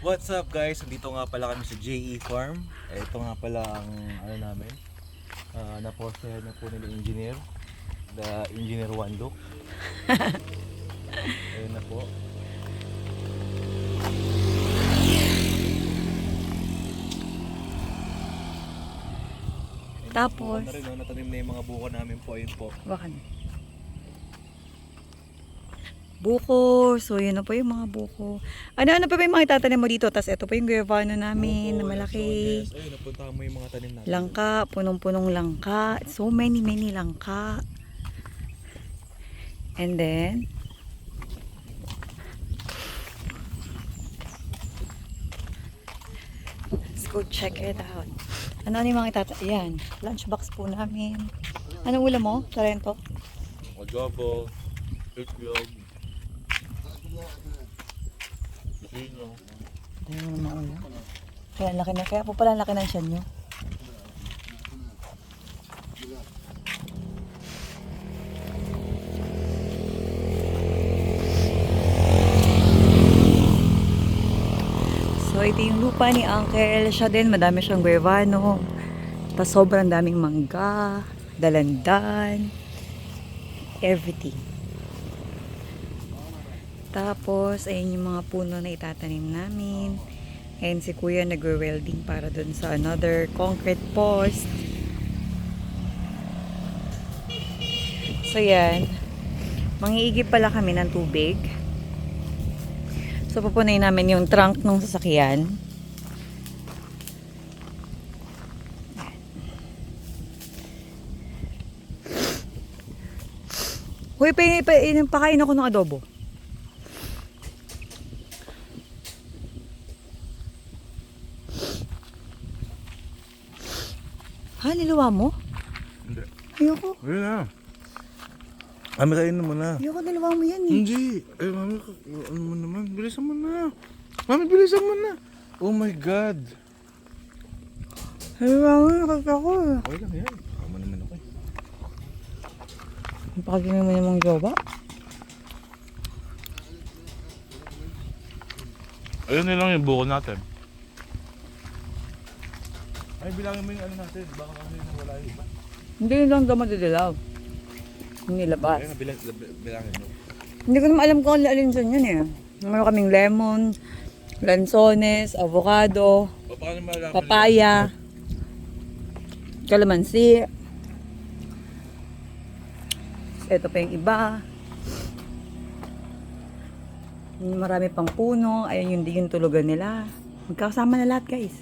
What's up guys? Nandito nga pala kami sa JE Farm. Ito nga pala ang ano namin. Napostehan na po nila engineer. The engineer one look. Ayun na po. Tapos, na rin, no? Natanim na yung mga buko namin po. Ayun po. bakan. Buko. So, yun na po yung mga buko. Ano pa ba yung mga itatanim mo dito? Tapos, ito po yung guavano namin na malaki. Lansones. Ayun, napunta mo yung mga tanim natin. Langka. Punong-punong langka. So many langka. And then, let's go check it out. Ano yung mga itatanim? Yan. Lunchbox po namin. Anong ulam mo? Sarento? Adobo. Itlog. Sino? Ayun yung mga ulam. Kaya ang laki na. Kaya po pala ang laki ng tiyan nyo. So, ito yung lupa ni Uncle. Siya din, madami siyang guavano. Tapos, sobrang daming mangga, dalandan, everything. Tapos, ayun yung mga puno na itatanim namin. And si Kuya nagwe-welding para dun sa another concrete post. So, yan. Mangiigib pala kami ng tubig. So, pupunayin namin yung trunk ng sasakyan. Hoy, pakain ako ng adobo. Ha, niluwa mo? Hindi. Ayoko. Ayun na. Mami, kainin mo na. Ayoko, niluwa mo yan eh. Hindi. Eh, mami, ano mo naman? Bilisan mo na. Mami, bilisan mo na. Oh my God. Niluwa mo, nakakako eh. Okay lang yan. Tama naman ako eh. Napakagin mo namang jowa. Ayun na lang yung buko natin. Ay, bilangin mo yung ano natin. Baka kami nang wala yung iba. Hindi lang daw madidilaw. Nilabas. Ayun, bilangin mo. Hindi ko naman alam kung alin dyan yun eh. Meron kaming lemon, lansones, avocado, O, paano malalaman papaya, kalamansi. Ito pa yung iba. Marami pang puno. Ayun yung tulugan nila. Magkakasama na lahat guys.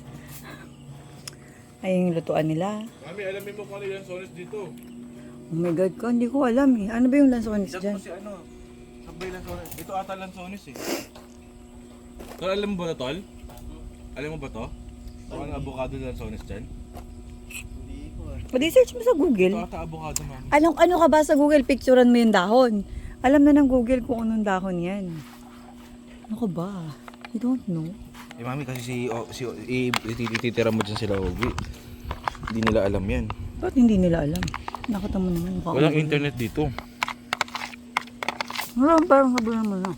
Ayun yung lutuan nila. Mami, alamin mo kung ano yung sonis dito. Oh my God ko, hindi ko alam eh. Ano ba yung lansones Diyan dyan? po si ano. Sabay lansones. Ito ata lansones eh. Tol, alam mo ba na tol? Alam mo ba to? Baka ang avocado lansones dyan? Pwede search mo sa Ito Google. ata avocado mami. Ano ka ba sa Google? Picturean mo yung dahon. Alam na ng Google kung anong dahon yan. Ano ka ba? You don't know. Eh mami kasi ititira mo dyan sila Obi. Hindi nila alam yan. Ba't hindi nila alam? Nakita mo naman. Walang internet dito. Meron, parang sabi naman na.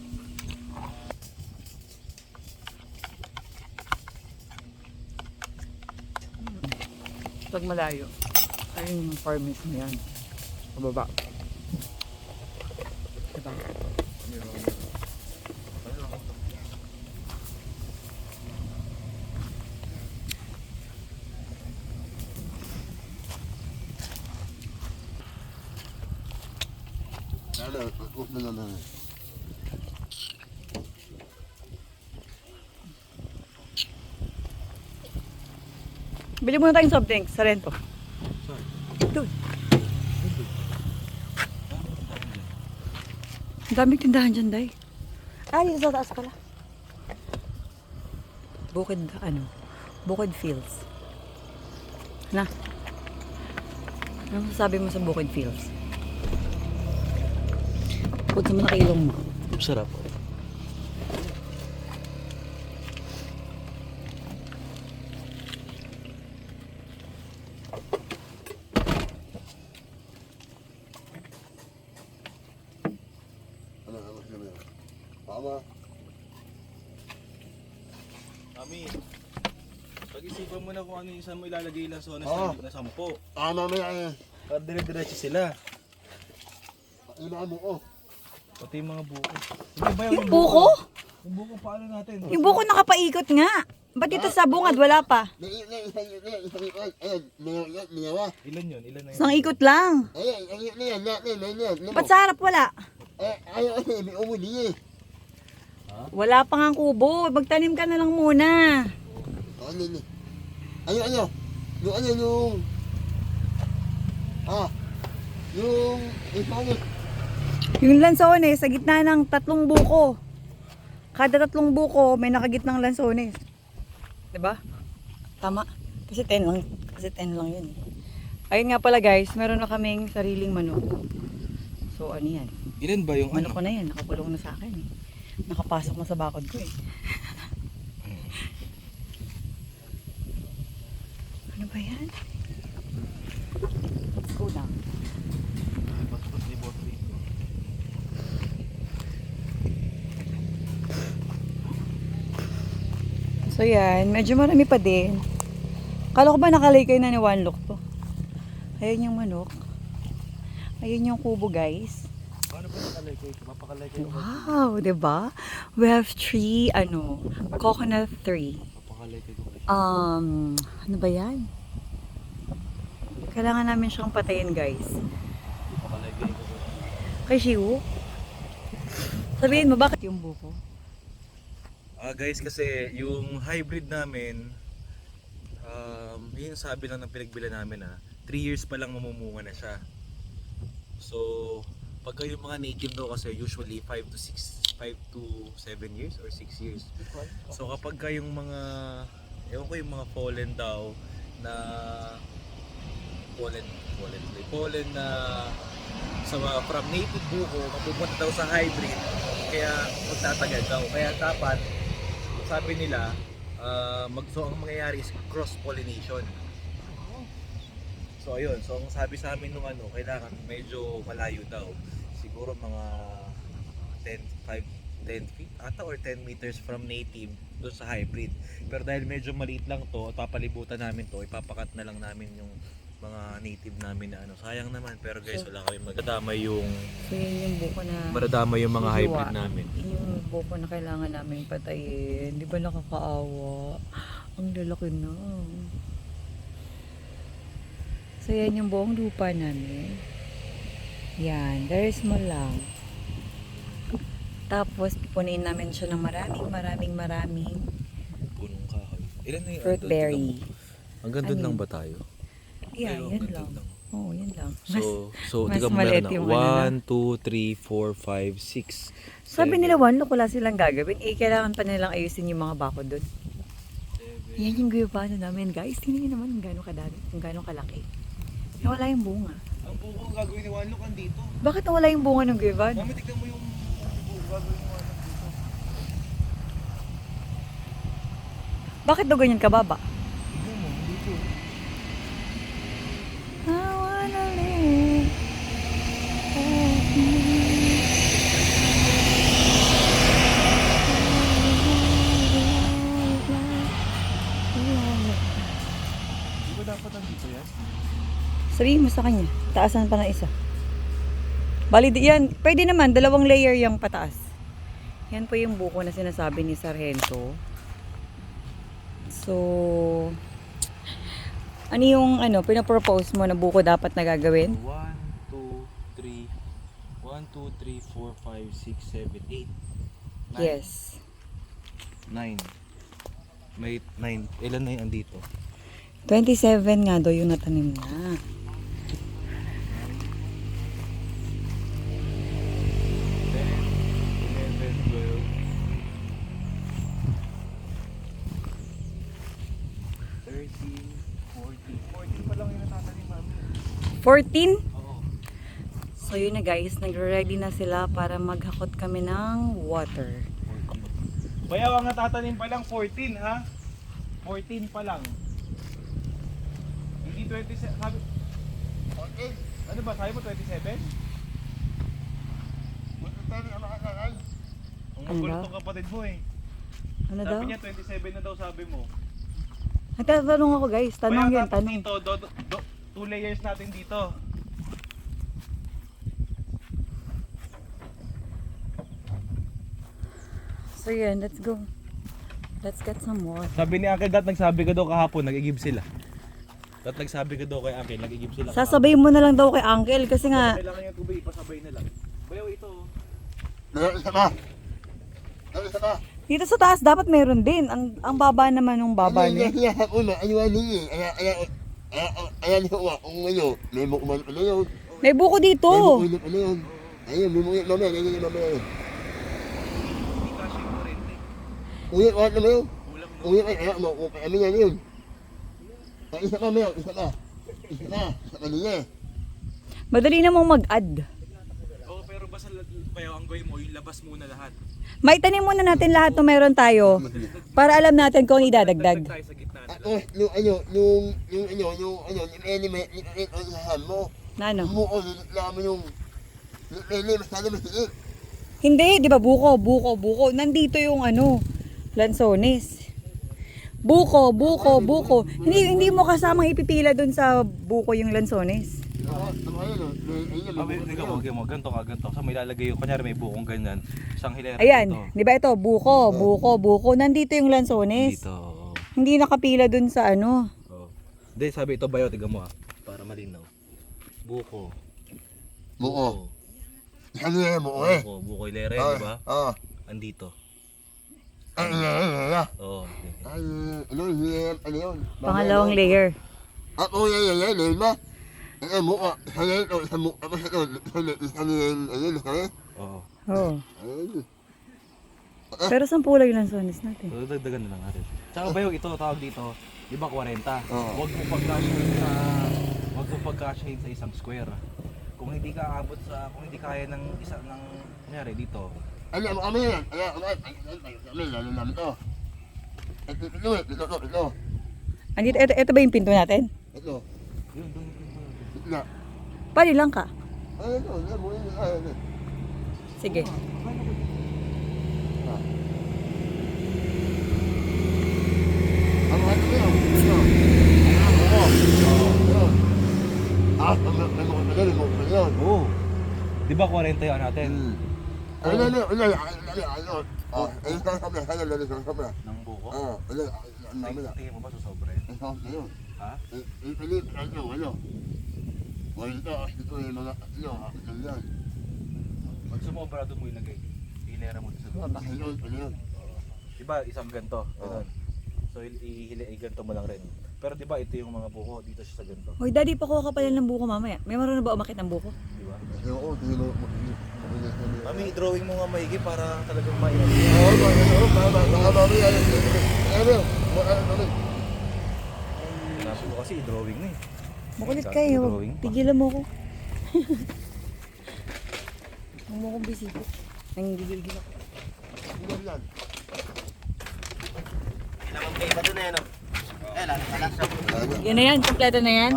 Pag malayo. Ayun yung farm mismo yan. Pababa. Diba? Bili muna tayong soft drinks sa rento. Doon. Ang daming tindahan dyan, Day. Ah, dito sa taas pala. Bukid Fields. Na. Ano sabi mo sa Bukid Fields? Put naman na ilong mo. Sarap. Mama. Mami, pag-isipan mo na kung ano yung saan mo ilalagay yung lansones Oo. na 10. Mamaya Para dire-diretso sila. ina mo ko. Pati yung mga buko. Hindi ba Yung buko? Yung buko paano natin? Yung buko nakapaikot nga. Ba't dito sa bungad wala pa? Niyawa. Ilan yun? Ilan na yun? Isang ikot lang. Ba't sa harap wala? May umuli eh. Wala pa nga kubo. Magtanim ka na lang muna. Yung ipangit. Yung lansones sa gitna ng 3 buko. Kada 3 buko may nakagitnang lansones. 'Di ba? Tama. Kasi 10 lang. Kasi 10 lang 'yun. Ayun nga pala guys, meron na kaming sariling manok. So ano 'yan? Ilan ba yung Manok ko na 'yan, nakakulong na sa akin eh. Nakapasok na sa bakod ko eh. Ano ba 'yan? Let's go na. So yan, medyo marami pa din. Kala ko ba nakalikay na ni One Look to? Ayun yung manok. Ayun yung kubo guys. Paano ba nakalagay? Mapakalagay ko. Wow, 'di ba? We have 3 coconut 3. Mapakalagay ko. Ano ba 'yan? Kailangan namin siyang patayin, guys. Mapakalagay ko. Kay Shiwu. Sabihin mo bakit yung buko? Guys, kasi yung hybrid namin, yun sabi lang ng pinagbila namin 3 years pa lang mamumunga na siya. So, pagka yung mga native daw kasi usually 5 to 7 years or 6 years. So kapag ka yung mga, ewan ko yung mga pollen daw na pollen na sa mga from native buko mapupunta daw sa hybrid, kaya magtatagal daw. Kaya dapat, sabi nila, so ang mangyayari is cross-pollination. So ayun, so ang sabi sa amin nung kailangan medyo malayo daw. Siguro mga 10 feet ata or 10 meters from native doon sa hybrid. Pero dahil medyo maliit lang to, papalibutan namin to, ipapakat na lang namin yung mga native namin na sayang naman, pero guys, wala kami madadamay yung So yun yung buko na madadamay yung mga hiwa. hybrid namin. Yun yung buko na kailangan namin patayin. Di ba nakakaawa? Ang lalaki na. So yan yung buong lupa namin. Yan, very small lang. Tapos pupunin namin siya ng maraming Punong kahoy. Ilan na yung fruit berry. Hanggang doon Ano lang yun? ba tayo? Yeah, Ayun, yan hanggang lang. doon lang. Oo, yan lang. So mas tingnan mo maliit meron yung na. ano 1, 2, 3, 4, 5, 6. Sabi nila, One Look, wala silang gagawin. Kailangan pa nilang ayusin yung mga bakod doon. Yan yung guyabano namin, guys. Tingnan niyo naman kung gaano kadami, kung gaano kalaki. Nawala yung bunga. Ang buko ang gagawin ni One Look andito. Bakit nawala yung bunga ng guyabano? Mami, tignan mo yung buko gagawin ni One Look dito. Bakit daw ganyan kababa? Tignan mo, dito. I wanna live. Di ba dapat andito yan? Sabihin mo sa kanya, taasan pa ng isa. Bali, yan, pwede naman, 2 layer yung pataas. Yan po yung buko na sinasabi ni Sargento. So, ano yung pinapropose mo na buko dapat na gagawin? 1, 2, 3, 4, 5, 6, 7, 8. Yes. 9. May 9. Ilan na yung andito? 27 nga daw yung natanim na. 14? Oo. So yun na guys, nagre-ready na sila para maghakot kami ng water. Bayaw ang natatanim pa lang 14 ha? 14 pa lang. Hindi 27, sabi. Ano ba, sabi mo 27? Ang Ano magulo ba? tong kapatid mo eh. Ano daw? Sabi niya 27 na daw sabi mo. Nagtatanong ako guys, tanong Kaya yan, tapos tanong. dito, 2 layers natin dito. So yan, let's go. Let's get some more. Sabi ni Uncle Dad, nagsabi ka daw kahapon, nag-igib sila. Dad, nagsabi ka daw kay Uncle, nag-igib sila. Sasabayin mo na lang daw kay Uncle kasi nga, Kailangan yung tubig, ipasabay na lang. Bayaw ito. Meron isa pa. Meron isa pa. dito sa taas dapat meron din. Ang baba naman ng baba niya. Iya, una, ayun, ayan ko wa, kung ngayon, may mo kumain pala yun. May buko dito. May mo pala yun. Ayun, may mo mamaya, ayun, mamaya yun. Hindi kasi yung kurente. Uy, wala naman yun. Ulam no. Uy, ay, mo, kami yan yun. Ay, isa pa, Mel, isa pa. Isa pa niya. Madali namang mag-add. Oo, pero basta bayaw ang gawin mo, ilabas muna lahat. Maitanim muna natin lahat ng meron tayo para alam natin kung idadagdag. Tayo sa gitna nila. Tapos, yung anime, yung sahan mo, Na ano? mo, nilaman yung, masyado masiit. Hindi, di ba buko. Nandito yung ano, lansones. Buko. Hindi mo kasamang ipipila dun sa buko yung lansones. Ikaw, ganito ka, ganito. So may lalagay yung, kanyari may bukong ganyan. Isang hilera Ayan, dito. di ba ito? Buko. Nandito yung lansones. Dito. Oo. Hindi nakapila dun sa ano. Oo. Hindi, sabi ito bayaw, tiga mo ha. Para malinaw. Buko. Buko. Ano yan, buko eh. Buko hilera yan, di ba? Oo. Andito. Ay, Oo. ano yun? Pangalawang layer. Ako yan ba? Ay, mukha. Sanay ito, sa mukha pa sa ito. Ayun, kaya? Oo. Oo. Ayun. Pero saan pula yung lansones natin? So, dagdagan na lang natin. Tsaka bayaw, ito, tawag dito. Di ba 40? Oo. Huwag mo pagkasyahin sa isang square. Kung hindi ka aabot sa, kung hindi kaya ng isa ng, kunyari dito. Ano, kami yan. Kami, lalo namin ito. Ito. Andito, ito ba yung pinto natin? Ito. Yun, doon. Ito. Pali lang ka. Ayun. Sige. Ano ito yun? May mukha pa yun. Oo. Di ba 40 yan natin? Ano. Ayun sa sabi, ano sa sabi. Ng buko? Oo, ano namin na. Tingin mo ba susobre? Ang sabi na yun. Ha? Ipilit, ano. Ito yung mga, yan. Pag sumobra doon mo ilagay. Hilera mo sa doon. Ano yun? Di ba isang ganto? Ganun. So ganto mo lang rin. Pero di ba ito yung mga buko dito siya sa ganto? Hoy, daddy, pakuha ka pala ng buko mamaya. May marunong ba umakit ng buko? Di ba? Oo, tingin mo. Mami, drawing mo nga maigi para talagang mailan. Naso ko kasi drawing na eh. Makulit kayo. Drawing pa. Tigilan mo ko. Huwag mo akong bisito. Nanggigil-gil ako. Yan na yan, kompleto na yan.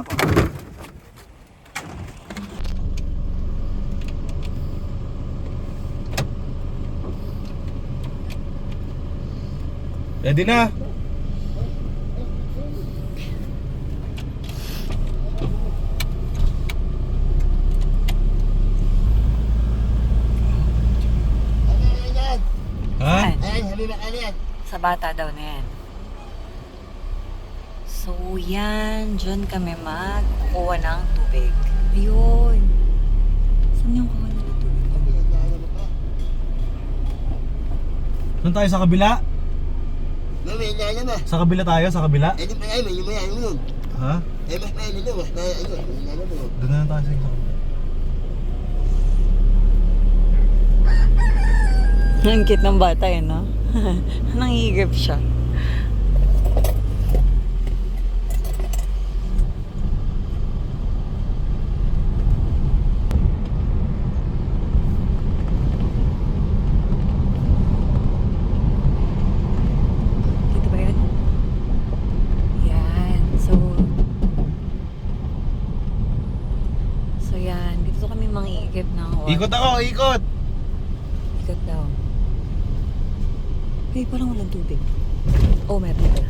Ready na! Ha? Sa bata daw na yan. So yan, dyan kami magkukuha ng tubig. Ayun. Saan yung kuha ng tubig? Saan tayo sa kabila? Sa kabila tayo, sa kabila? Ha? Doon na lang tayo sa kabila. Ang cute ng bata yun, no? Nangigip siya. Dito ba yun? Yan. So yan. Dito kami mangigip ng water. Ikot ako, ikot! Ikot daw. Ay, parang walang tubig. Oh, meron pala.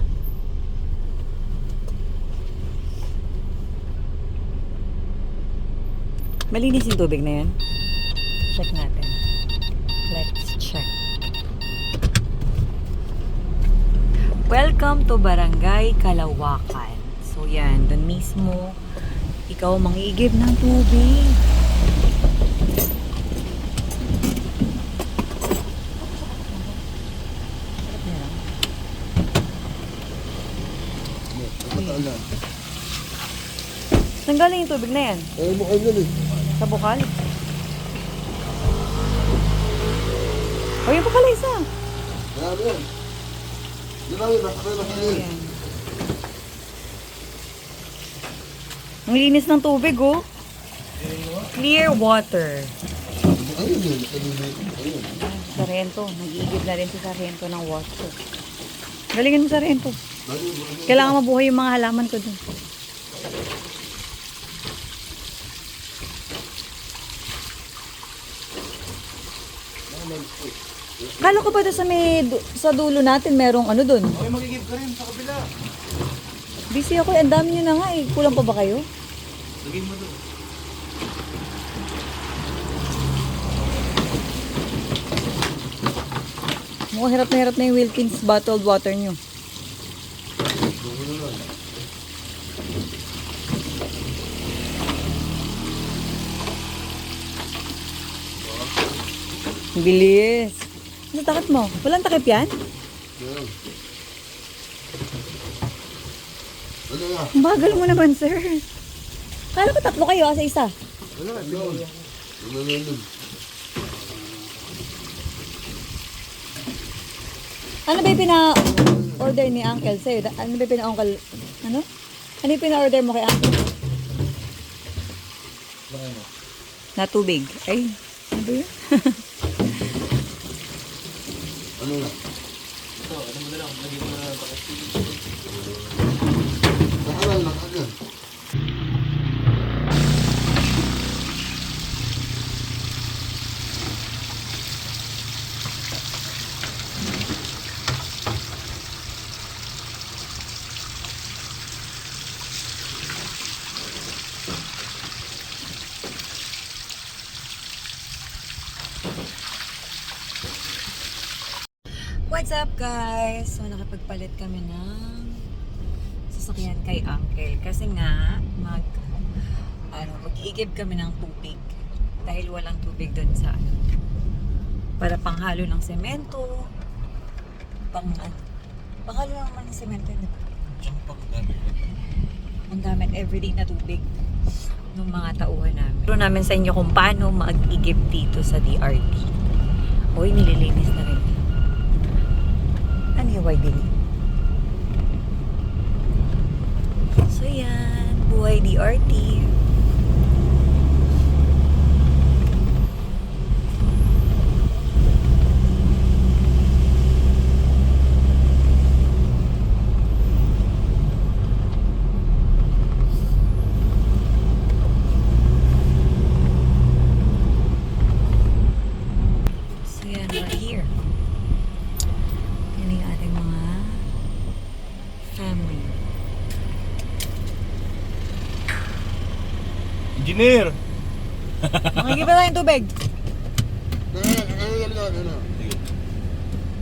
Malinis yung tubig na yan. Check natin. Let's check. Welcome to Barangay Kalawakan. So yan, doon mismo ikaw mangigib ng tubig. Sarap niya lang. Saan galing yung tubig na yan? Ay, mukha yan eh. Sa bukal? O, yun pa pala isa. Marami yan. Yun lang yun, basta yun. Ayan. Ang linis ng tubig, oh. Clear water. Ayun yun, ayun. Sarento. Nag-iigib na rin si Sarento ng water. Galingan mo, Sarento. Kailangan mabuhay yung mga halaman ko dun. Kala ko ba doon sa dulo natin merong ano dun? Okay, magigib ka rin sa kabila. Busy ako, ang dami nyo na nga eh. Kulang pa ba kayo? Lagay mo doon. Mukhang hirap na yung Wilkins bottled water nyo. Bilis. Ano takip mo? Walang takip yan? Yan. Ano na? Ang bagal mo naman, sir. Kala ko tatlo kayo sa isa. Ano na? Ano na yun? Ano ba yung pina-order ni Uncle sa'yo? Ano ba yung pina-uncle? Ano? Ano yung pina-order mo kay Uncle? Na tubig. Ay, ano ba yun? Ano na? Ito, ano mo na lang. Lagay mo na lang. Nakalan, nakalan. What's up, guys? So, nakapagpalit kami ng sasakyan kay Uncle. Kasi nga, mag-iigib kami ng tubig. Dahil walang tubig doon sa para panghalo ng semento. Panghalo naman ng semento, di ba? Tsaka pang gamit. Ang gamit everyday na tubig ng mga tauhan namin. Turo namin sa inyo kung paano mag-igib dito sa DRT. Uy, nililinis na rin. Ano yung YDD? So yan, buhay DRT. So yan, right here. Yan yung ating mga family. Engineer! Makikita tayong tubig. Ano?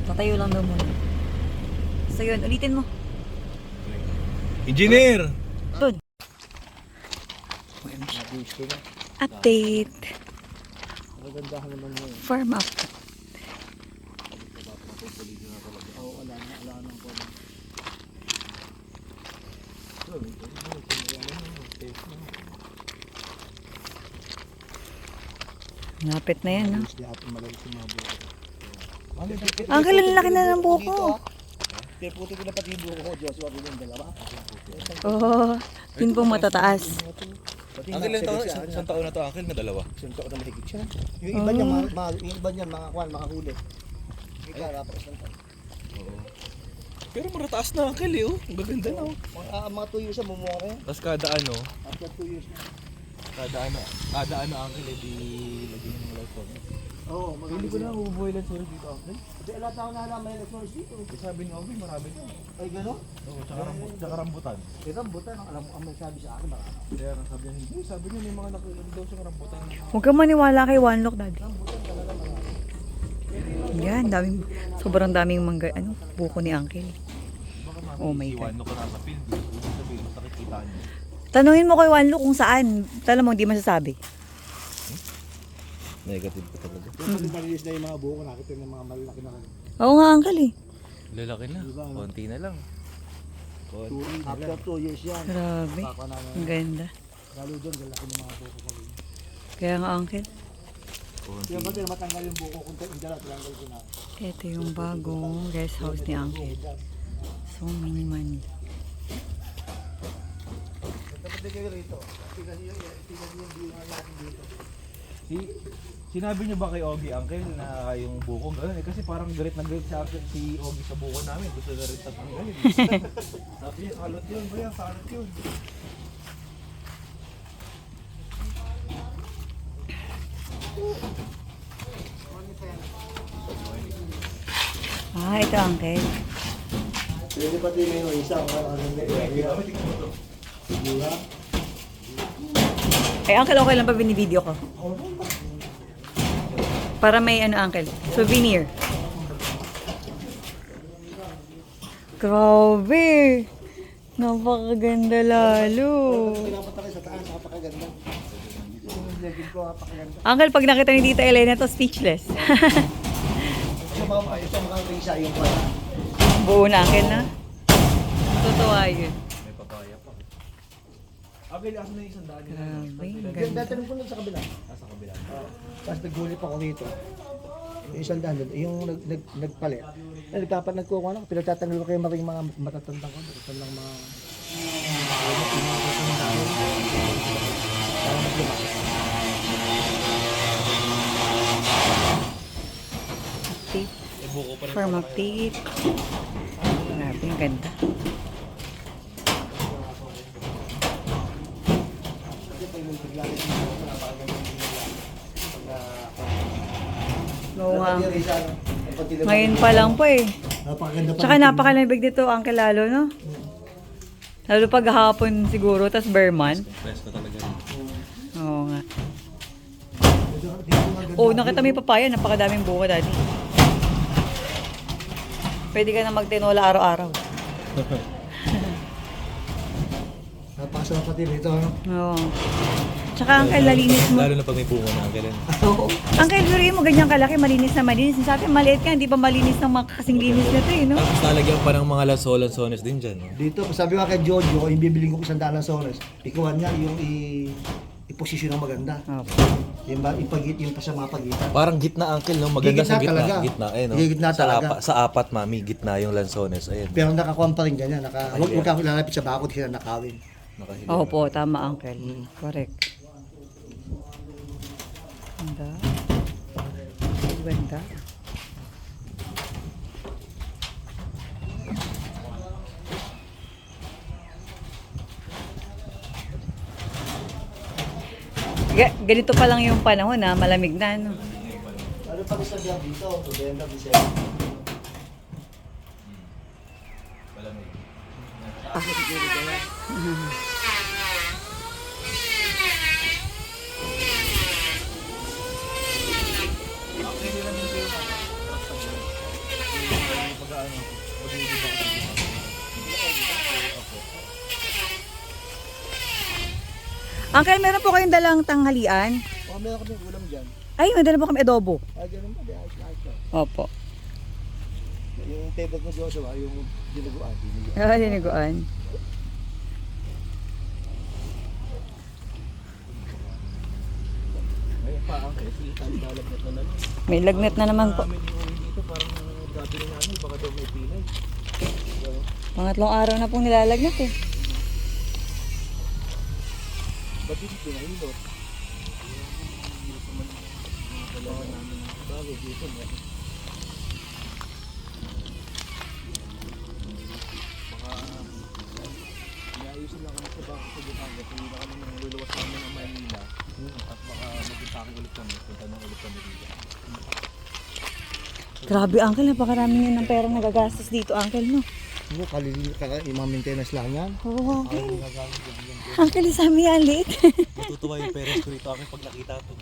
Tatayo lang daw muna. So yun, ulitin mo. Engineer! Doon. Update. Farm up. Lapit na yan, no? Ang kalalaki na ng buko. Puti ko na pati yung buko ko, Joshua, yung dalawa. Oo. Yun pong matataas. Uncle, ilang taon na? Isang taon na to, Uncle, na dalawa. Isang taon na mahigit siya. Yung iba niya, yung iba niya, makahuli. Ikaw, dapat isang taon. Pero marataas na, Uncle, eh, oh. Ang gaganda na, oh. Mga 2 years na bumuha ko yan. Tapos kada ano, After 2 years na. kada ano, Uncle, eh, di lagyan ng life form. Oo, Hindi ko na ubuhay lansones dito, Uncle. Hindi, lahat ako nalaman yung Lansones dito. Sabi ni Ogie, marami na. Ay, gano'n? Oo, tsaka rambutan. Eh, rambutan, alam mo, ang may sabi sa akin, baka. Kaya nga sabi niya, hindi, sabi niya may mga nakilang daw sa rambutan. Huwag kang maniwala kay One Look, Daddy. Yan, sobrang daming mangga, buko ni Uncle. Oh my God. Iwan ko nasa field, ibig sabihin, mas nakikita niyo. Tanungin mo kay One Look kung saan. Alam mo, hindi masasabi. Negative ko talaga. Yung malinis na yung mga buko, nakita yung mga malalaki na kayo. Oo nga, Uncle eh. Lalaki na, konti na lang. After 2 years yan. Grabe. Papa namin. Ang ganda. Lalo doon, lalaki ng mga buko ko. Kaya nga, Uncle. Kaya ba din matanggal yung buko kung dala, tinanggal ko na. Ito yung bagong guest house ni Uncle. So many money. Dapat din kayo rito. Tingnan niyo yung view natin dito. Sinabi niyo ba kay Ogie, Uncle, na yung buko gano'n? Kasi parang galit na galit sa akin si Ogie sa buko namin. Gusto na rin tatanggalin. Sabi niya, salot yun, kuya, salot yun. Ah, ito, Uncle. Pwede pati na yung isang ano na Eh, Uncle, okay lang pa binibideo ko? Para may Uncle, souvenir. Grabe! Napakaganda lalo. Pinapunta kayo sa taas, napakaganda. Yung legend ko, napakaganda. Uncle, pag nakita ni Tita Elena to speechless. Ito mga risa yung pala. Buo na, Uncle, na? Totoo yun. May papaya pa. Abel, asan na yung isang daan yun? Grabe, ang Yung ganda. datanong ko nun sa kabila. Nasa kabila. Tapos naghulip ako rito. Yung isang daan doon, yung nagpalit. Nagkuha ko, pinagtatanggol ko kayo mga matatandang ko. Matatandang mga... Para maglumak. Tape Eh, buko pa rin. for my feet. Grabe, ang ganda. Kasi pag naglalit mo, napakaganda yung Oo nga. risa. Ngayon pa lang po eh. Napakaganda pa. Tsaka napakalamig dito, Uncle, lalo, no? Lalo pag hapon siguro, tas Berman. Press ko talaga. Oo nga. Oh, nakita mo yung papaya, napakadaming buko, Daddy. Pwede ka na magtinola araw-araw. Napakasama pati rito. Oo. Tsaka, Uncle, nalinis mo. Lalo na pag may bunga na, Uncle. Oo. Uncle, durin mo ganyan kalaki, malinis na malinis. Sabi, maliit ka, hindi pa malinis ng mga kasing linis na to, eh, no? Tapos lalagyan pa ng mga lansones din dyan. No? Dito, sabi ko kay Jojo, yung bibili ko 100 soles, ikuhan niya yung i-posisyon ng maganda. Opo. Yung ipagit yung pa sa mga pagitan. Parang gitna, Uncle, no? Maganda sa Gitna gitna. talaga. Gitna, eh, no? Gitna sa, talaga. sa apat, mami, gitna yung lansones. Ayun. Pero nakakuha pa rin ganyan. Huwag ka lalapit sa bakod, sila nakawin. Nakahili. Opo, tama, Uncle. Correct. Ganda. Ganda. Ganito pa lang yung panahon, ha? Malamig na, no? Ano pag isa diyan dito? November, December. Uncle, meron po kayong dalang tanghalian? O, meron kami ulam dyan. Ay, may dala po kami adobo. Ay, ganun ba? Ayos na ayos na. Opo. Yung table ko Joshua, yung dinuguan. Ah, liniguan. Ayun pa, Uncle. Si Itali lalagyan na lang. May lagnat na naman po. Namin yung dito, parang gabi na namin, baka daw may pilay. Pangatlong araw na pong nilalagnat eh. Ba't dito pinahilot? Bago dito, no? Baka inaayusin lang kami sa bako sa Batangas. Hindi na kami nang luluwas namin ng Manila. At baka mag-impake ulit kami. Punta nang ulit kami dito. Grabe, Uncle. Napakarami niya ng perang nagagastos dito, Uncle, no? Ano, yung mga maintenance lang yan. Oo, Uncle. Uncle, sa amin yan, late. Matutuwa yung parents ko rito akin pag nakita to.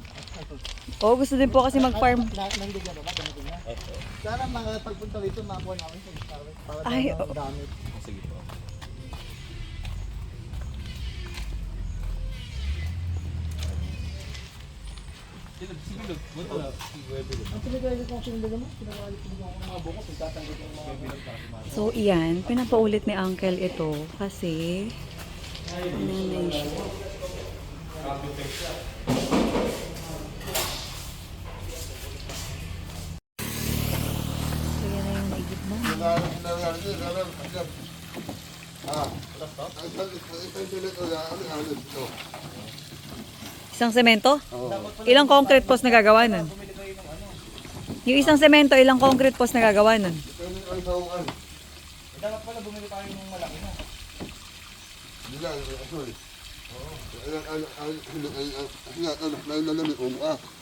Oo, gusto din po kasi mag-farm. Nandigyan ba? Ganito nga. Sana mga pagpunta rito, makuha namin para Ay, damit. Sige po. Ang pinag-edit kong sinunod mo, pinag-edit ko ng mga buko, pagtatanggit yung mga So, iyan. Pinapaulit ni Uncle ito kasi nanay siya. So, yan na yung naigit mo. Isang semento? Ilang concrete post nagagawa nun? Yung isang semento, ilang concrete post nagagawa nun? Dapat pala bumili tayo ng malaki na.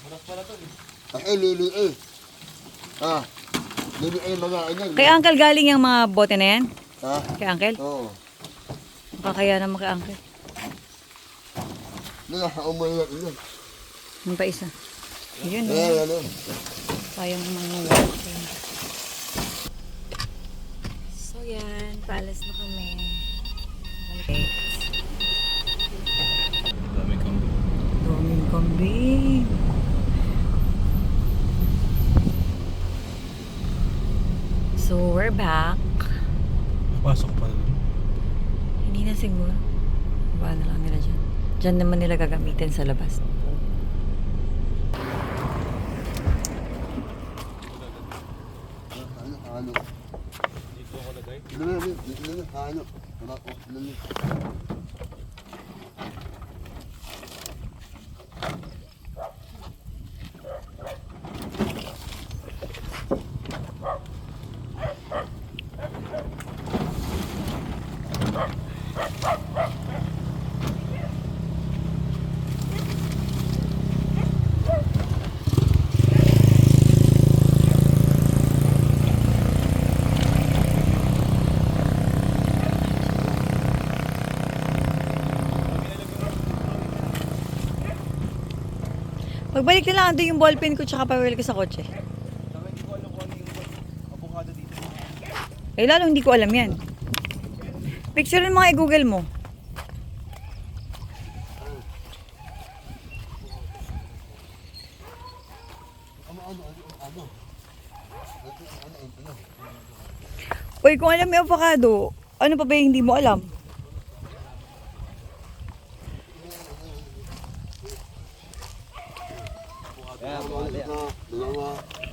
Buras pala to eh. Kay Uncle galing yung mga bote na yan? Ha? Kay Uncle? Oo. Makakaya naman kay Uncle. Nakakaumay natin yun. Yung pa isa. Yun, Ayan, ano. sayang mga So yan, paalas na kami. Okay. Dami kami. Daming kambing. So we're back. Pasok pa rin. Hindi na siguro. Baba na lang nila dyan. Dyan naman nila gagamitin sa labas. Ano? Dito ako lagay. Ano? Pagbalik na lang, ando yung ballpen ko tsaka pawel ko sa kotse. Saka hindi ko alam kung ano yung abukado dito. Eh, lalo hindi ko alam yan. Picturean mo nga i-google mo. Uy, kung alam mo yung avocado, ano pa ba yung hindi mo alam?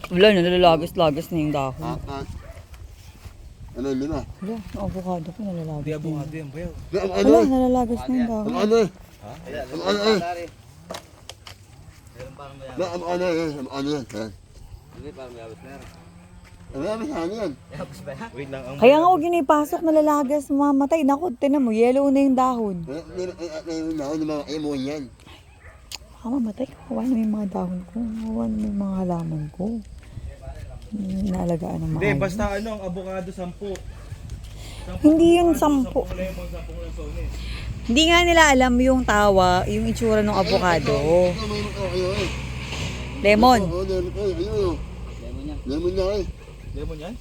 Wala na, nalalagos-lagos na yung dahon. Ano, lima? Wala, yung avocado ko nalalagos Hindi na yun. abukado yan, bayaw. Ano? Wala, nalalagos na yung dahon. Ano? Ha? Ano? Ano? Hindi, parang may abot meron. Ano yan? Wait lang. Ang Kaya nga huwag yun na ipasok, nalalagas, mamamatay. Naku, tinan mo, yellow na yung dahon. Meron na ako ng mga emon yan. Baka mamatay. Kawawa na yung mga dahon ko. Kawawa na yung mga halaman ko. Hindi naalagaan ng Hindi, maayos. basta ano, ang abukado 10. Hindi yun 10. 10 lemon, 10 lansones. Hindi nga nila alam yung tawa, yung itsura ng avocado. Lemon. Lemon yan. Lemon na eh. Lemon yan?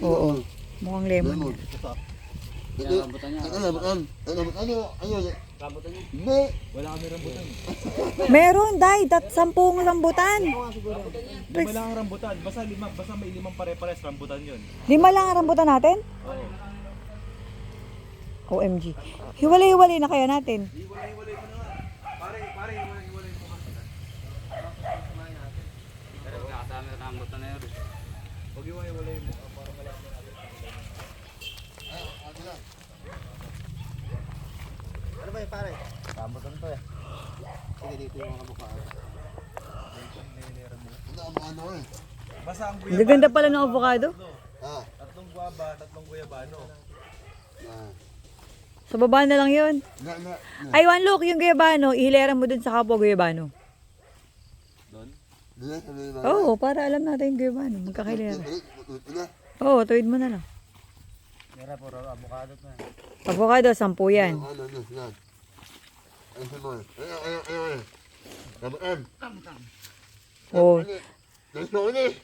Oo. Mukhang lemon. Lemon. Ito. rambutan niya. Ano? Rambutan niya. Hindi. Wala kami rambutan. Meron, day. 10 rambutan. 5 lang ang rambutan. Basta may 5 pare-pares rambutan yun. 5 lang ang rambutan natin? Oo. OMG. Hiwalay-hiwalay na kaya natin. Hiwalay-hiwalay mo na nga. Pare, hiwalay-hiwalay mo kasi. Pero kasama yung rambutan na yun. Huwag hiwalay mo. Para malaman natin. Ano ba yung pare? Rambutan to eh. Sige dito yung mga avocado. Ano eh? Basta ang Ang guyabano. gaganda pala ng avocado. Ah. 3 guava, 3 guyabano. Sa baba na lang yun. Ay, one look, yung guyabano, ihilera mo dun sa kapwa guyabano. Doon? Diyan sa may mga. Oo, para alam natin yung gawin. Magkakailera. Ina. Oo, tuwid mo na lang. Meron puro avocado na. Avocado, 10 yan. Ano, yan. Ay, mo. Ay. Kamaan. Oo. Lansones.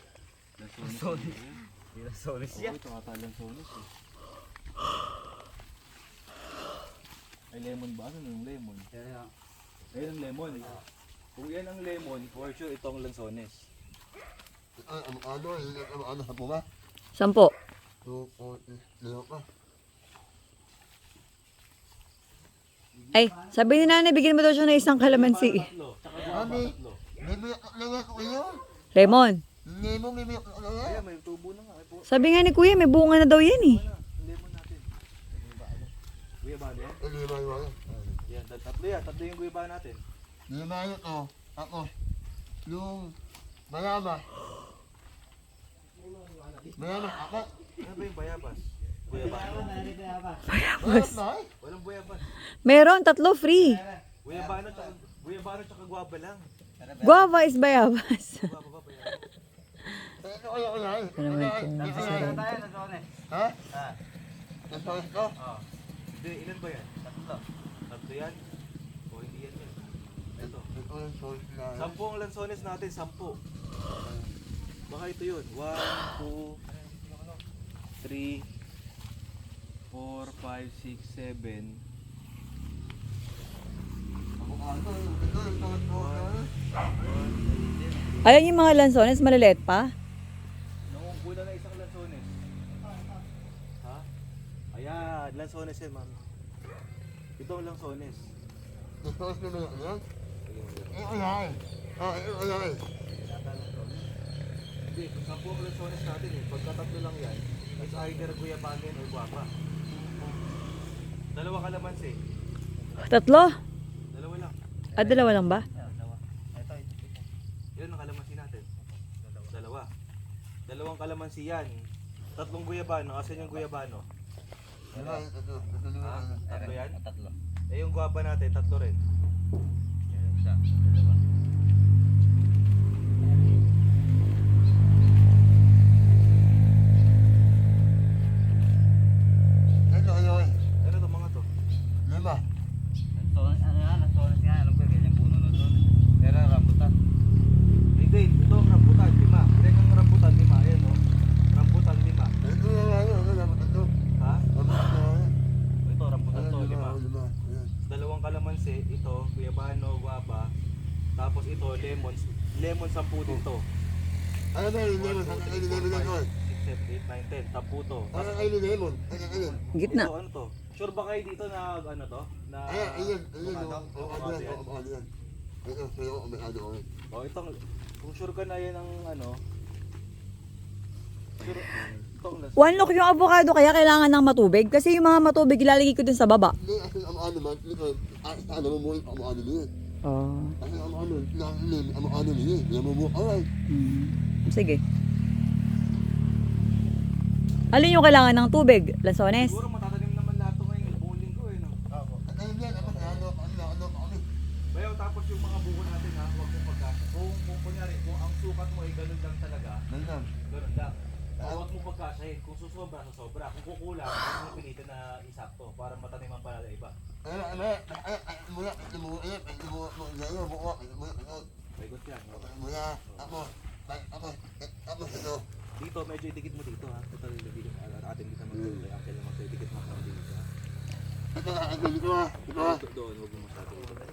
Solis siya. Ito ata lansones eh. Ay lemon ba? Ano yung lemon? Ayun ang lemon. Kung yan ang lemon, for sure ito ang lansones. Ano sa po ba? 10. 2, 4, 5 pa. Ay, sabi ni nanay, bigyan mo daw siya ng isang kalamansi. Tatlo. Tsaka Mami, may ko kayo. Lemon. May ko kayo. kaya may tubo na nga. Ay, Sabi nga ni kuya, may bunga na daw yan eh. ang lemon natin. Guya ba yan? Lima yun. Yan, tatlo yan. Tatlo yung guya ba natin. Lima yun to. Ako. Yung mayama. Mayama ako. Ano ba yung bayabas? Guyabano? Bayabas na eh. Walang bayabas. Meron, 3 free. Guyabano tsaka guwaba lang. Guava is bayabas. Guwaba ba bayabas? Ano kaya ko na eh? Ano naman ito? Ha? Lansones ko? Hindi, ilan ba yan? Tatlo yan? O hindi yan yan. Ito. Ito yung source na. 10 ang lansones natin, 10. Baka ito yun. 1, 2, 3, 4, 5, 6, 7. Avocado. Ito yung source ko. Ayan yung mga lansones, maliliit pa. Nangungukuha na isang lansones. Ha? Ayan, lansones yan, ma'am. Ito ang lansones. Yung source na yan. Sige mo yan. Ito na eh. Ito na eh. Hindi, 10 ang lansones natin eh. Pagkatatlo lang yan, it's either guyabanin or guwapa. Dalawa kalamansi. 3? Dalawa lang. Dalawa lang ba? Ilan ang kalamansi natin? Dalawa. Dalawang kalamansi yan. 3 guyabano. Asan yung guyabano? Ito. Ha? Tatlo yan? Tatlo. Eh yung guwaba natin, 3 rin. Isa. Dalawa. Ito eh. Ano to mga to? Lima. Lansones nga. Alam ko ganyan puno na doon. Pero rambutan. Hindi, ito ang rambutan, 5. Ilan yung rambutan, 5. Ayan o. Rambutan, 5. Ito na nga yun. Ito. Ha? Ito na yun. Ito, rambutan to, 5. Lima. Ayan. Dalawang kalamansi, ito, guyabano, guwaba. Tapos ito, lemon. Lemon 10 dito. Ano ba yung lemon? Ano yung lemon na to eh? 6, 7, 8, 9, 10. 10 to. Ano yung lemon? Ano? Gitna. Ito, ano to? Sure ba kayo dito na, ano to? Na, Ayan. avocado yan? Ano yan? Ito, sa'yo ko may ano ko eh. O, itong, kung sure ka na yan ang, ano, sure, itong last. One look yung avocado kaya kailangan ng matubig. Kasi yung mga matubig ilalagay ko dun sa baba. Hindi, kasi ang ano man, ito, ano mo muna ang ano niya. Oh. Kasi ang ano niya, hindi mo alay. Sige. Alin yung kailangan ng tubig? Lansones? Siguro matatanim naman lahat to ngayon, buong linggo eh, no? Ayun yan, ano kami. Bayaw, tapos yung mga buko natin ha, huwag mong pagkasya. Kung kunyari, kung ang sukat mo ay ganun lang talaga, Ganyan. ganun lang. Huwag mong pagkasyahin. Kung susobra, susobra. Kung kukulang, huwag mong pilitin na isakto para mataniman pala na iba. Bagot yan. Ito. Dito, medyo idikit mo dito ha. Ito, atin dito mag-tulay. Akin naman ito, idikit mo ako dito ha. Doon, huwag mo masyado dito.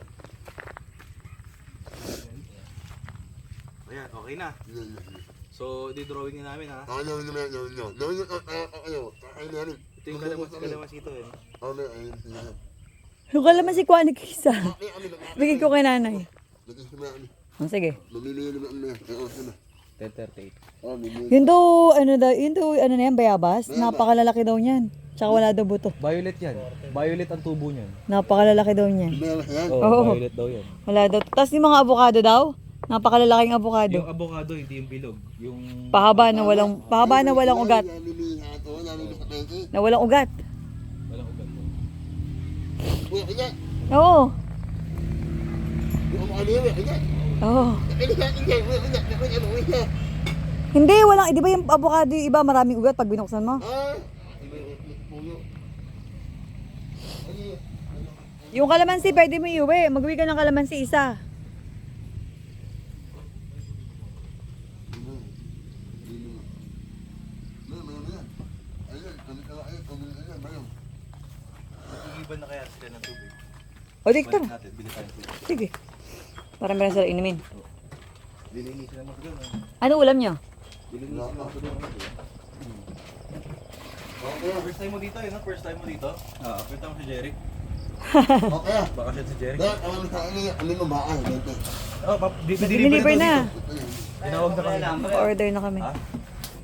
Ayan, okay na. So, di-drawing na namin ha. Ito yung kalamansi ito eh. Yung kalamansi kuha ni Kisa. Bigay ko kay nanay. Sige. 10:38. Yun daw, ano na yan, bayabas? Napakalalaki daw niyan. Tsaka wala daw buto. Violet yan. Violet ang tubo niyan. Napakalalaki daw niyan. Oo. Violet daw yan. Wala daw. Tapos yung mga avocado daw, napakalalaking avocado. Yung avocado, hindi yung bilog. Yung Pahaba na walang ugat. Na walang ugat. walang ugat. Oo. Yung ano yun, Oh. Ano sa akin yan? Wala. Hindi, walang, di ba yung avocado yung iba maraming ugat pag binuksan mo? Ah? Iba yung puyo. Yung kalamansi, pwede mo iuwi. Mag-uwi ka ng kalamansi isa. Iban na kaya sila ng tubig. O, dikto. Balik natin, bili tayo ng tubig. Sige. Para meron sila inumin. Lilinisin naman ko doon. Ano ulam nyo? Lilinisin naman ko doon. First time mo dito, yun, no? First time mo dito? First time mo si Jerry. Okay ah. Baka siya si Jerry. Dahil alam sa akin yung ano maay. Dito. Deliver na. Tinawag na kami. Order na kami.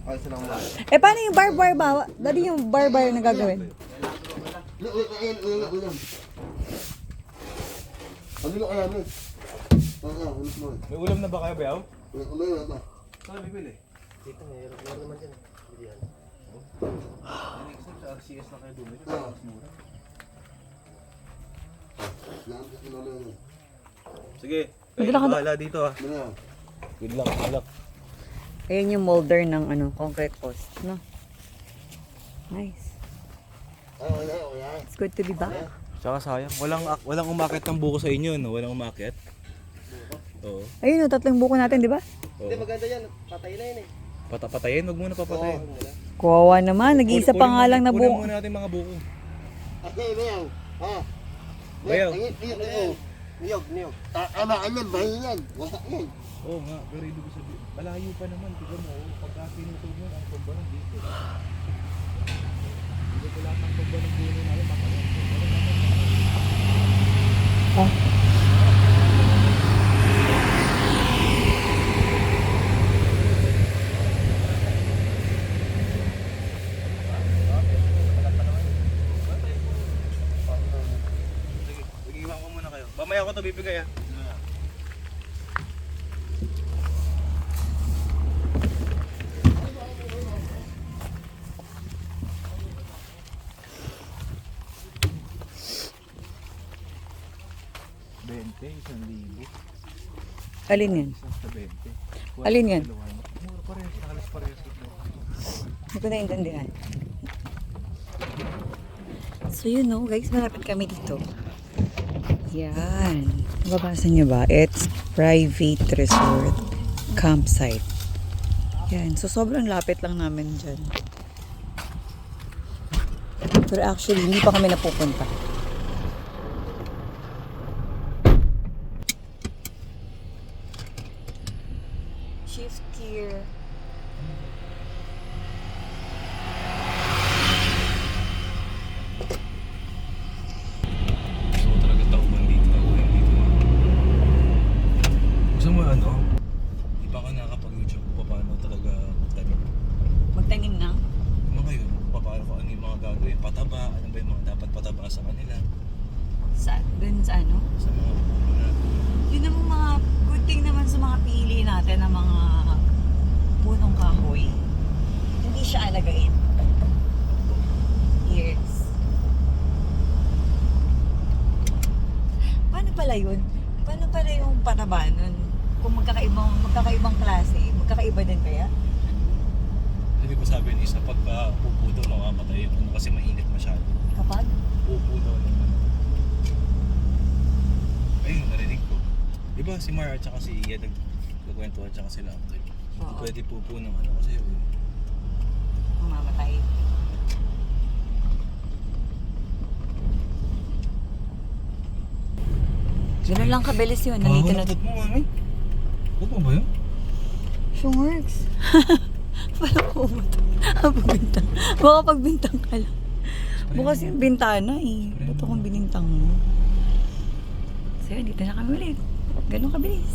Ay, sila mga. Eh, paano yung bar ba? Dali yung bar na gagawin. Ulam. Ano yung alamin? Ulit mo. May ulam na ba kayo, Beaw? Ulit mo. Saan bibili? Dito, mayroon naman dyan. Bilihan. Next time sa RCS na kayo bumili. Ah. Mas mura. Yan, kasi namin. Sige. Madala ka Bahala dito ah. Ano yan? Good luck, good luck. Ayan yung molder ng concrete post, no? Nice. Ay. It's good to be back. Tsaka sayang. Walang umakit ng buko sa inyo, no? Walang umakit. Oo. Ayun, 3 buko natin, di ba? Oo. Maganda yan. Patay na yun eh. Patayin, wag muna papatayin. Kuwawa naman, nag-iisa pa nga lang na Kunin buko. muna natin mga buko. Okay, Bayaw. Ah. Bayaw. Niyog. Ama, ano, bahay yan. Wala yan. Oo nga, pero ibig sabihin, malayo pa naman. Tignan mo, pagka pinutog mo, ang tumba ng dito. Hindi ko lahat ng tumba ng dulo namin, makalang. Sige, mag-iwan ko muna kayo. Mamaya ko ito bibigay ah. Alin yan? Alin yan? Hindi ko naintindihan. So yun know, guys, malapit kami dito. Yan. Mababasa nyo ba? It's private resort campsite. Yan. So sobrang lapit lang namin dyan. Pero actually, hindi pa kami napupunta. Shift gear. Gusto ko talaga tauhan dito. Gusto mo ano? Di ba ka nakakapag-YouTube kung paano talaga magtanim? Magtanim na? Mga yun, paano ko ano yung mga gagawin? Pataba, ano ba yung mga dapat pataba sa kanila? Dun sa ano? Sa mga puno natin. Yun ang mga good thing naman sa mga pili natin ng mga punong kahoy. Hindi siya alagain. Yes. Paano pala yun? Paano pala yung pataba nun? Kung magkakaibang klase, magkakaiba din kaya? Hindi ko sabi ni isa pagka pupo daw mamamatay yung ano kasi mainit masyado. Kapag? Pupo daw naman. Ayun, narinig ko. Diba si Mar at saka si Iya nagkakwentuhan tsaka sila uncle. Hindi Oo. pwede pupo ng ano kasi Mamamatay. Ganun lang kabilis yun. Nandito na. mo, mami? Huwag mo ba yun? Sure works. Wala ko umuto. Pagbintang. Baka pagbintang ka lang. Bukas yung bintana eh. Ba't akong binintang mo? So yun, dito na kami ulit. Ganun kabilis.